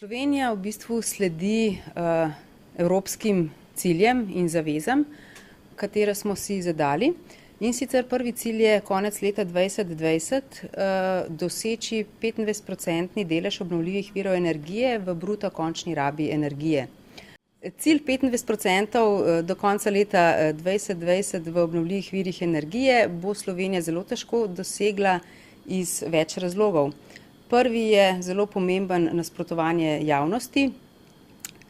Slovenija v bistvu sledi evropskim ciljem in zavezam, katere smo si zadali. In sicer prvi cilj je konec leta 2020 doseči 25% delež obnovljivih virov energije v bruto končni rabi energije. Cilj 25% do konca leta 2020 v obnovljivih virih energije bo Slovenija zelo težko dosegla iz več razlogov. Prvi je zelo pomemben nasprotovanje javnosti,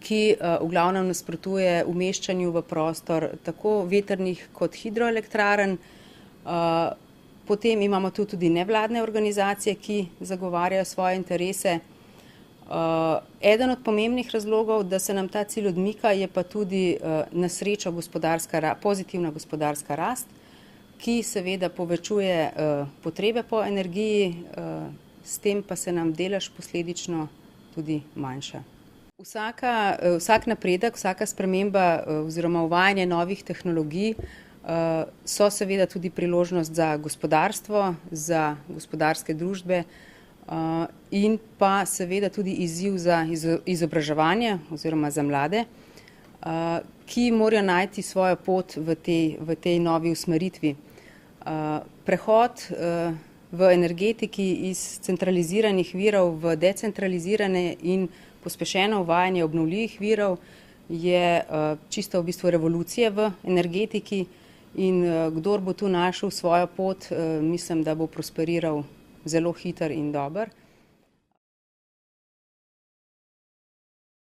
ki v glavnem nasprotuje umeščanju v prostor tako vetrnih kot hidroelektrarn. Potem imamo tu tudi nevladne organizacije, ki zagovarjajo svoje interese. Eden od pomembnih razlogov, da se nam ta cilj odmika, je pa tudi na srečo pozitivna gospodarska rast, ki seveda povečuje potrebe po energiji, s tem pa se nam delež posledično tudi manjša. Vsak napredek, vsaka sprememba oziroma uvajanje novih tehnologij so seveda tudi priložnost za gospodarstvo, za gospodarske družbe in pa seveda tudi izziv za izobraževanje oziroma za mlade, ki morajo najti svojo pot v tej novi usmeritvi. Prehod v energetiki iz centraliziranih virov v decentralizirane in pospešeno uvajanje obnovljivih virov je čisto v bistvu revolucija v energetiki in kdor bo tu našel svojo pot, mislim, da bo prosperiral zelo hitro in dobro.